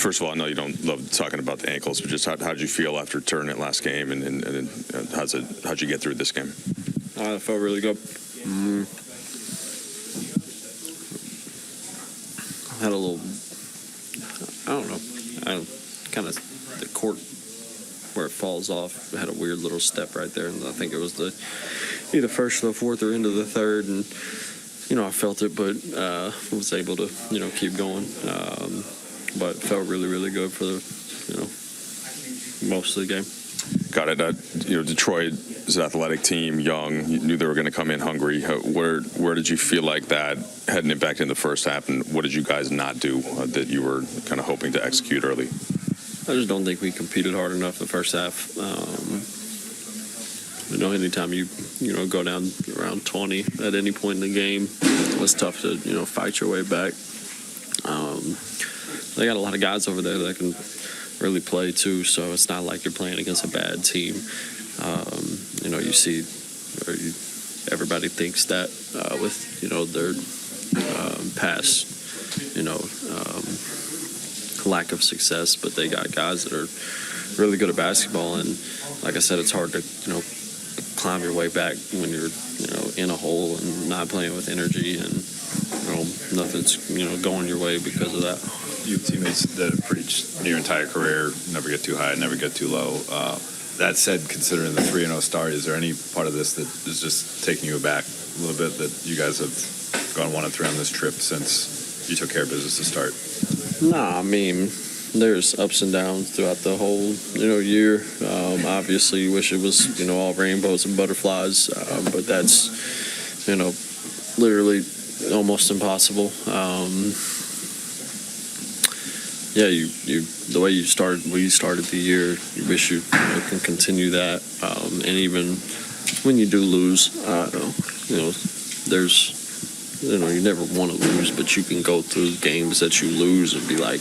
First of all, I know you don't love talking about the ankles, but just how did you feel after turning it last game, and how'd you get through this game? I felt really good. I had a little, I don't know, kind of the court where it falls off had a weird little step right there, and I think it was either first or the fourth or into the third, and I felt it, but was able to keep going. But it felt really, really good for the most of the game. Got it. Detroit is an athletic team, young. You knew they were going to come in hungry. Where did you feel like that had an impact in the first half, and what did you guys not do that you were kind of hoping to execute early? I just don't think we competed hard enough in the first half. Anytime you go down around 20 at any point in the game, it's tough to fight your way back. They got a lot of guys over there that can really play too, so it's not like you're playing against a bad team. You see, everybody thinks that with their past lack of success, but they got guys that are really good at basketball, and like I said, it's hard to climb your way back when you're in a hole and not playing with energy, and nothing's going your way because of that. You have teammates that have preached your entire career, never get too high, never get too low. That said, considering the 3-0 start, is there any part of this that is just taking you aback a little bit, that you guys have gone 1-3 on this trip since you took care of business to start? Nah, I mean, there's ups and downs throughout the whole year. Obviously, you wish it was all rainbows and butterflies, but that's literally almost impossible. The way we started the year, you wish you can continue that, and even when you do lose, there's you never want to lose, but you can go through games that you lose and be like,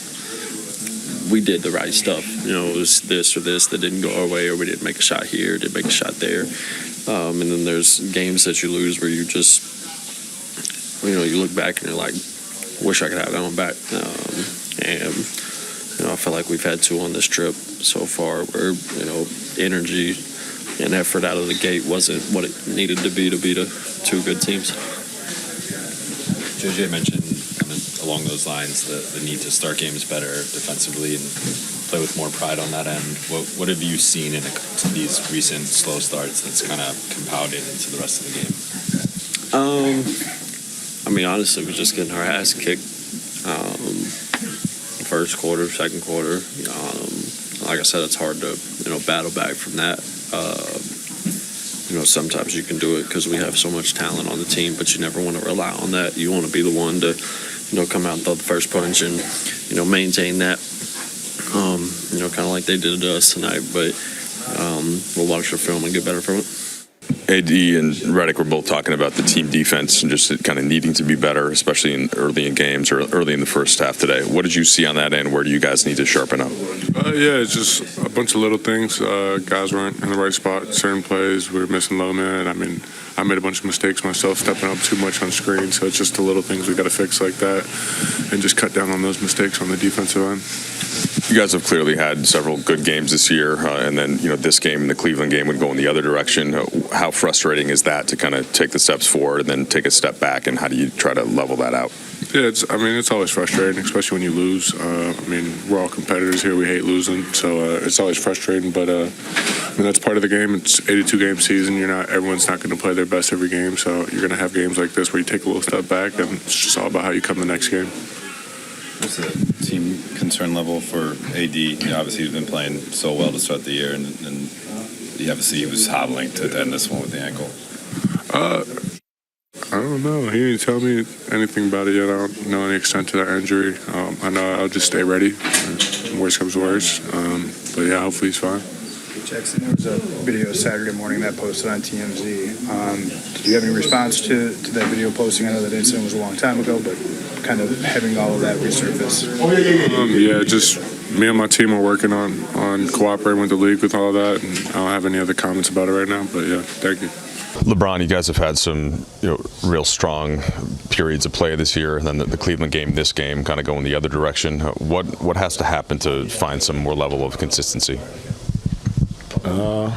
we did the right stuff. It was this or this that didn't go our way, or we didn't make a shot here, didn't make a shot there. And then there's games that you lose where you just, you look back and you're like, wish I could have that one back. And I feel like we've had two on this trip so far where energy and effort out of the gate wasn't what it needed to be the two good teams. JJ mentioned kind of along those lines the need to start games better defensively and play with more pride on that end. What have you seen in these recent slow starts that's kind of compounded into the rest of the game? Honestly, we're just getting our ass kicked. First quarter, second quarter. Like I said, it's hard to battle back from that. Sometimes you can do it because we have so much talent on the team, but you never want to rely on that. You want to be the one to come out and throw the first punch and maintain that. Kind of like they did to us tonight. But we'll watch the film and get better from it. AD and Redick were both talking about the team defense and just kind of needing to be better, especially early in games or early in the first half today. What did you see on that end? Where do you guys need to sharpen up? It's just a bunch of little things. Guys weren't in the right spot. Certain plays, we were missing low man. I made a bunch of mistakes myself, stepping up too much on screen. So it's just the little things we got to fix like that and just cut down on those mistakes on the defensive end. You guys have clearly had several good games this year, and then this game and the Cleveland game would go in the other direction. How frustrating is that to kind of take the steps forward and then take a step back, and how do you try to level that out? Yeah, it's always frustrating, especially when you lose. We're all competitors here. We hate losing, so it's always frustrating. But that's part of the game. It's 82-game season. Everyone's not going to play their best every game, so you're going to have games like this where you take a little step back, and it's just all about how you come the next game. What's the team concern level for AD? Obviously, he's been playing so well to start the year, and obviously he was hobbling to end this one with the ankle. I don't know. He didn't tell me anything about it yet. I don't know any extent to that injury. I know I'll just stay ready. Worst comes worst. But yeah, hopefully he's fine. Jaxson, there was a video Saturday morning that posted on TMZ. Did you have any response to that video posting? I know that incident was a long time ago, but kind of having all of that resurface. Just me and my team are working on cooperating with the league with all that, and I don't have any other comments about it right now. But yeah, thank you. LeBron, you guys have had some real strong periods of play this year, and then the Cleveland game, this game, kind of going the other direction. What has to happen to find some more level of consistency? It's going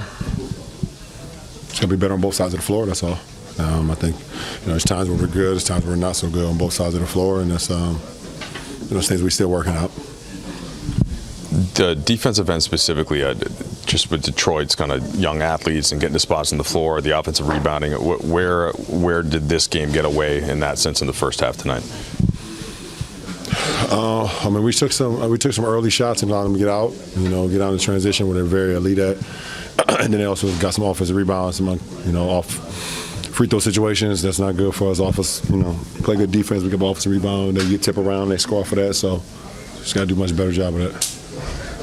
to be better on both sides of the floor, that's all. I think there's times where we're good, there's times where we're not so good on both sides of the floor, and that's things we're still working out. The defensive end specifically, just with Detroit's kind of young athletes and getting to spots on the floor, the offensive rebounding, where did this game get away in that sense in the first half tonight? I mean, we took some early shots and allowed them to get out in transition where they're very elite at, and then they also got some offensive rebounds, off free throw situations. That's not good for us. Play good defense, we get offensive rebound, they get tip around, they score for that. So just got to do a much better job of that.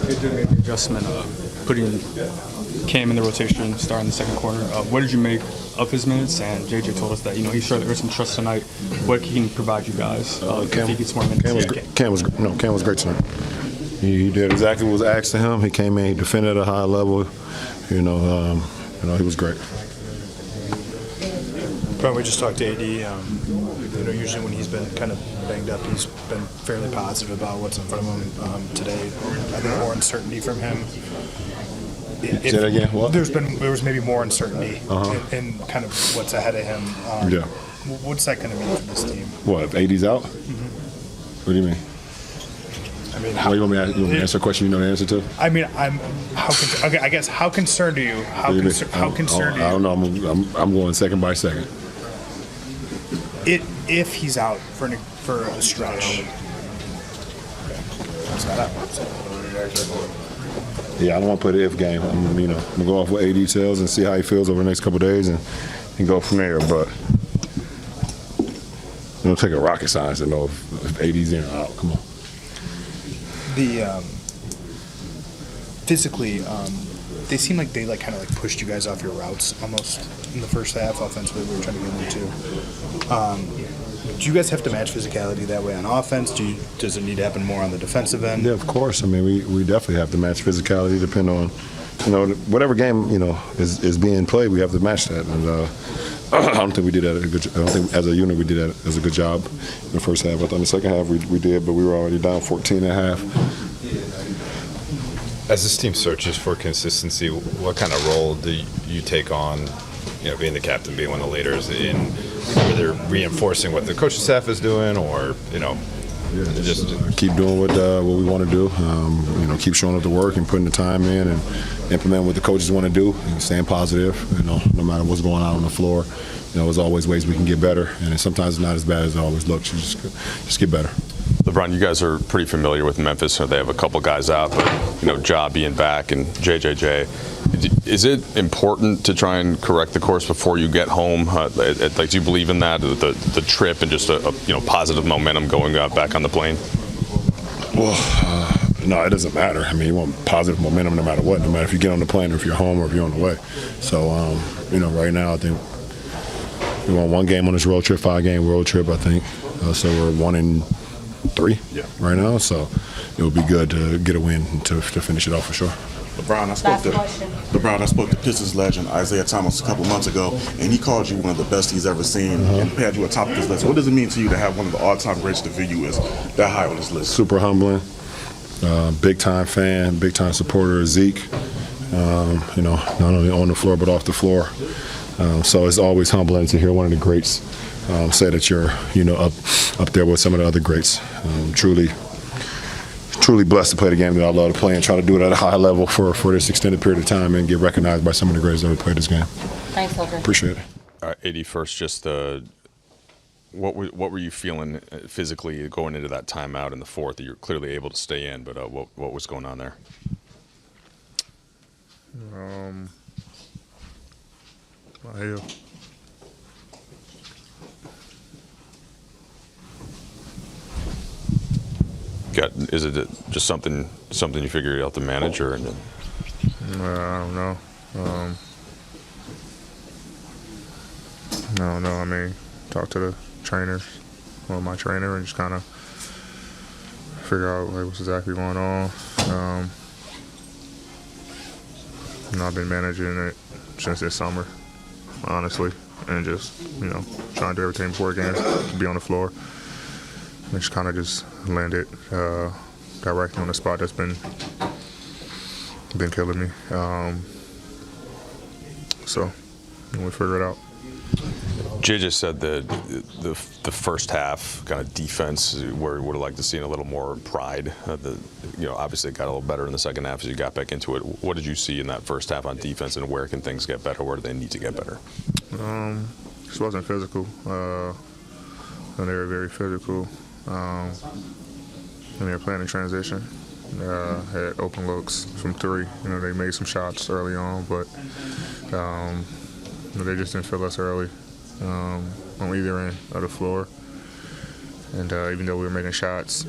They did make an adjustment, putting Cam in the rotation, starting the second quarter. What did you make of his minutes? And JJ told us that he showed there some trust tonight. What can he provide you guys if he gets more minutes? Cam was great tonight. He did exactly what was asked of him. He came in, he defended at a high level. He was great. Probably just talked to AD. Usually when he's been kind of banged up, he's been fairly positive about what's in front of him today. I think more uncertainty from him. Say that again. What? There was maybe more uncertainty in kind of what's ahead of him. Yeah. What's that going to mean for this team? What, if AD's out? Mm-hmm. What do you mean? I mean, you want me to answer a question you know the answer to? I mean, I guess how concerned are you? How concerned are you? I don't know. I'm going second by second. If he's out for a stretch. Yeah, I don't want to play the if game. I'm gonna go off what AD tells and see how he feels over the next couple of days and go from there. But it'll take a rocket science to know if AD's in or out. Come on. Physically, they seem like they kind of pushed you guys off your routes almost in the first half. Offensively, we were trying to get them too. Do you guys have to match physicality that way on offense? Does it need to happen more on the defensive end? Yeah, of course. I mean, we definitely have to match physicality, depending on whatever game is being played. We have to match that, and I don't think we did that a good. I don't think as a unit we did that as a good job in the first half. I thought in the second half we did, but we were already down 14 and a half. As this team searches for consistency, what kind of role do you take on, being the captain, being one of the leaders, in whether reinforcing what the coaching staff is doing, or just keep doing what we want to do. Keep showing up to work and putting the time in and implement what the coaches want to do and staying positive. No matter what's going on the floor, there's always ways we can get better, and sometimes it's not as bad as it always looks. You just get better. LeBron, you guys are pretty familiar with Memphis. So they have a couple guys out, but Ja being back and JJJ. Is it important to try and correct the course before you get home? Do you believe in that, the trip and just a positive momentum going back on the plane? Well, no, it doesn't matter. I mean, you want positive momentum no matter what, no matter if you get on the plane or if you're home or if you're on the way. So, right now I think we won one game on this road trip, 5-game road trip, I think. So we're 1-3 right now. So it would be good to get a win to finish it off for sure. LeBron, I spoke to Pistons legend Isaiah Thomas a couple months ago, and he called you one of the best he's ever seen and had you atop of his list. What does it mean to you to have one of the all-time greats to view you as that high on his list? Super humbling, big-time fan, big-time supporter of Zeke, not only on the floor but off the floor. So it's always humbling to hear one of the greats say that you're, up there with some of the other greats. Truly blessed to play the game that I love to play and try to do it at a high level for this extended period of time and get recognized by some of the greats that have played this game. Thanks, Holger. Appreciate it. AD, first, just what were you feeling physically going into that timeout in the fourth? That you're clearly able to stay in, but what was going on there? My heel. Is it just something you figured out to manage, or? I don't know. No. I mean, talk to the trainers, my trainer, and just kind of figure out what's exactly going on. I've been managing it since this summer. honestly, and just trying to do everything before games, be on the floor, and just kind of just landed directly on the spot that's been killing me. So we'll figure it out. JJ said that the first half kind of defense where he would have liked to see a little more pride. Obviously it got a little better in the second half as you got back into it. What did you see in that first half on defense, and where can things get better? Where do they need to get better? Just wasn't physical. And they were very physical. And they were playing in transition. Had open looks from three. They made some shots early on, but they just didn't feel us early on either end of the floor. And even though we were making shots,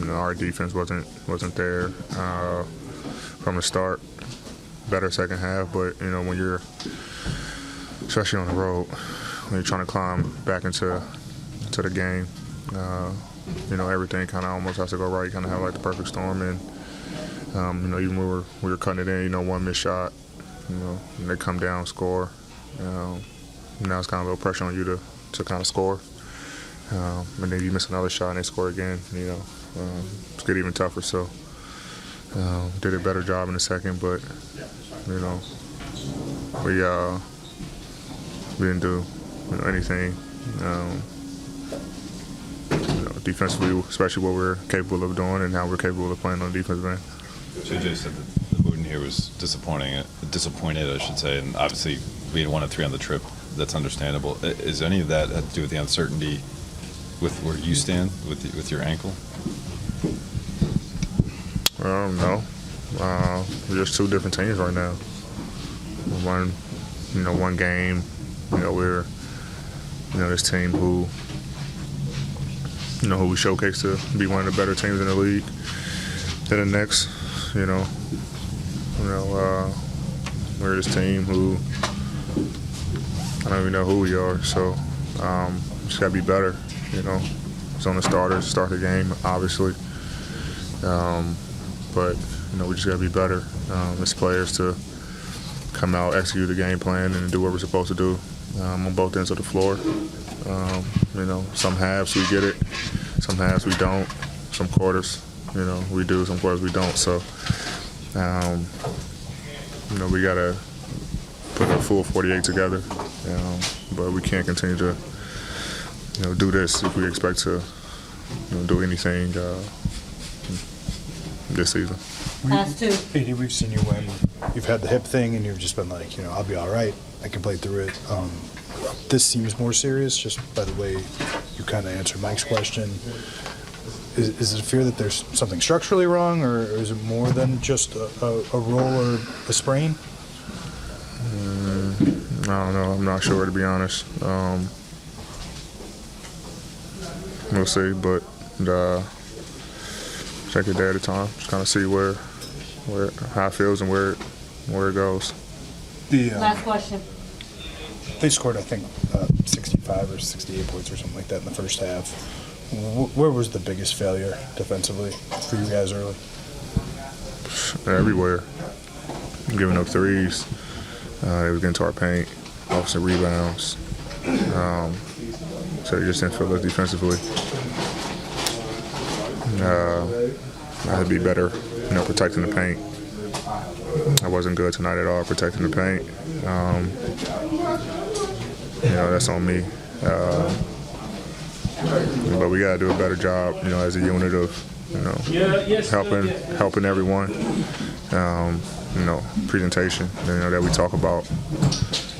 our defense wasn't there from the start. Better second half, but when you're, especially on the road, when you're trying to climb back into the game, everything kind of almost has to go right. You kind of have like the perfect storm, and even when we were cutting it in, one missed shot, and they come down, score. Now it's kind of a little pressure on you to kind of score, and then you miss another shot and they score again. It's get even tougher. So did a better job in the second, but we didn't do anything. Defensively, especially what we're capable of doing and how we're capable of playing on the defensive end. JJ said that the mood in here was disappointed, I should say, and obviously being 1-3 on the trip, that's understandable. Is any of that have to do with the uncertainty with where you stand with your ankle? No. We're just two different teams right now. One game, we're this team who we showcase to be one of the better teams in the league. Then the next, we're this team who I don't even know who we are. So just gotta be better. It's on the starters, start the game, obviously. But we just gotta be better as players to come out, execute the game plan, and do what we're supposed to do on both ends of the floor. Some halves we get it, some halves we don't, some quarters, we do, some quarters we don't. So, we gotta put a full 48 together, but we can't continue to, do this if we expect to, do anything this season. Pass two. Petey, we've seen you when you've had the hip thing and you've just been like, I'll be all right. I can play through it. This seems more serious just by the way you kind of answered Mike's question. Is it a fear that there's something structurally wrong, or is it more than just a roll or a sprain? I don't know. I'm not sure, to be honest. We'll see, but take it day at a time. Just kind of see how it feels and where it goes. Last question. They scored, I think, 65 or 68 points or something like that in the first half. Where was the biggest failure defensively for you guys early? Everywhere. Giving up threes. They was getting to our paint, offensive rebounds. So they just didn't feel us defensively. I had to be better, protecting the paint. I wasn't good tonight at all protecting the paint. That's on me. But we got to do a better job, as a unit of, helping everyone. Presentation, that we talk about,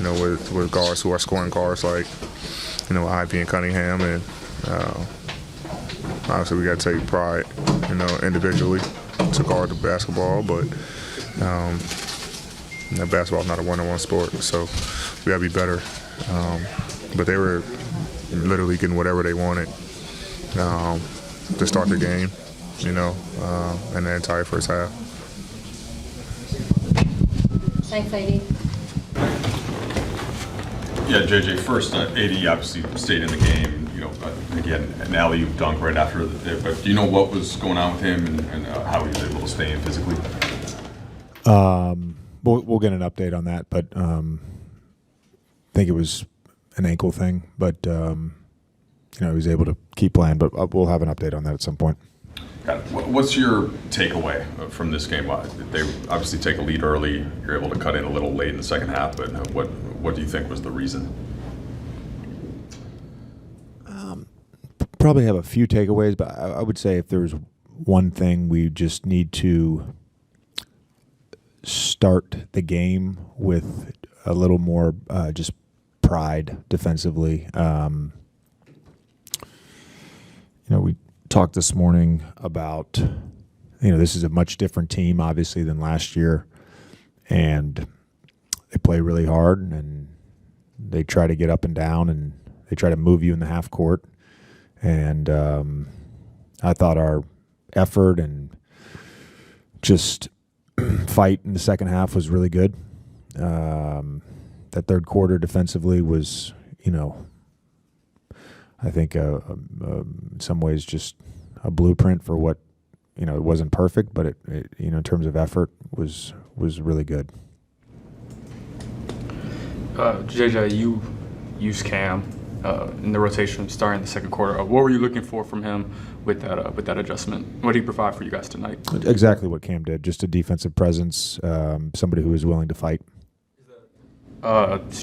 with guards who are scoring guards like, Ivy and Cunningham, and obviously we got to take pride, individually to guard the basketball, but basketball is not a one-on-one sport, so we got to be better. But they were literally getting whatever they wanted to start the game, and the entire first half. Thanks, AD. Yeah, JJ, first, AD obviously stayed in the game, again, an alley-oop dunk right after it, but do you know what was going on with him and how he was able to stay in physically? we'll get an update on that, but I think it was an ankle thing. But he was able to keep playing. But we'll have an update on that at some point. What's your takeaway from this game? They obviously take a lead early. You're able to cut in a little late in the second half, but what do you think was the reason? Probably have a few takeaways, but I would say if there's one thing, we just need to start the game with a little more just pride defensively. We talked this morning about, this is a much different team, obviously, than last year. And they play really hard, and they try to get up and down, and they try to move you in the half court. And I thought our effort and just fight in the second half was really good. That third quarter defensively was, I think in some ways just a blueprint for what, it wasn't perfect, but it in terms of effort was really good. JJ, you used Cam in the rotation starting the second quarter. What were you looking for from him with that adjustment? What did he provide for you guys tonight? Exactly what Cam did, just a defensive presence, somebody who was willing to fight.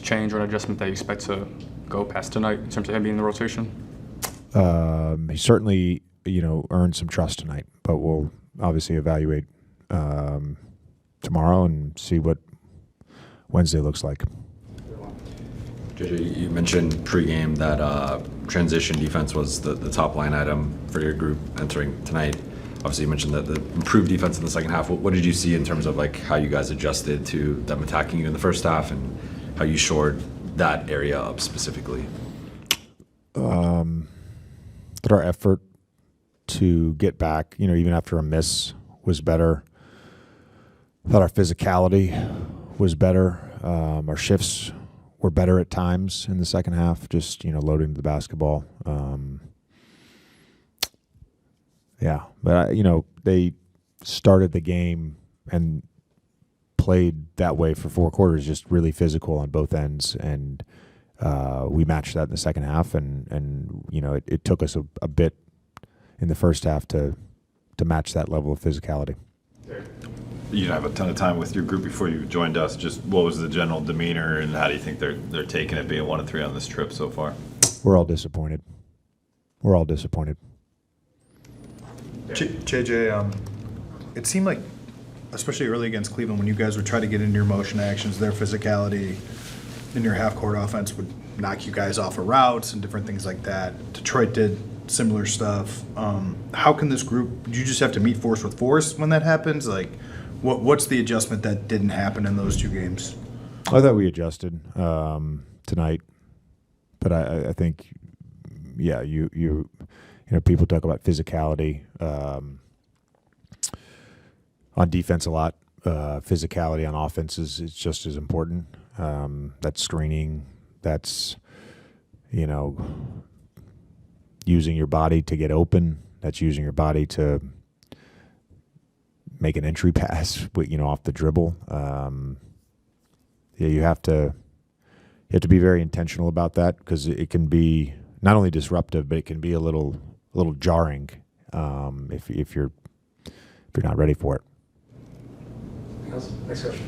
Change or an adjustment that you expect to go past tonight in terms of him being in the rotation? He certainly, earned some trust tonight, but we'll obviously evaluate tomorrow and see what Wednesday looks like. JJ, you mentioned pregame that transition defense was the top line item for your group entering tonight. Obviously, you mentioned that the improved defense in the second half. What did you see in terms of how you guys adjusted to them attacking you in the first half and how you shored that area up specifically? That our effort to get back, even after a miss, was better. I thought our physicality was better. Our shifts were better at times in the second half, just, loading the basketball. But, they started the game and played that way for 4 quarters, just really physical on both ends. And we matched that in the second half. And it took us a bit in the first half to match that level of physicality. You didn't have a ton of time with your group before you joined us. Just what was the general demeanor, and how do you think they're taking it, being 1-3 on this trip so far? We're all disappointed. JJ, It seemed like, especially early against Cleveland, when you guys would try to get into your motion actions, their physicality in your half-court offense would knock you guys off of routes and different things like that. Detroit did similar stuff. How can this group, do you just have to meet force with force when that happens? What's the adjustment that didn't happen in those 2 games? I thought we adjusted tonight, but I think, you people talk about physicality on defense a lot. Physicality on offense is just as important. That's screening. That's using your body to get open. That's using your body to make an entry pass, off the dribble. You have to be very intentional about that, because it can be not only disruptive, but it can be a little jarring if you're not ready for it. Next question.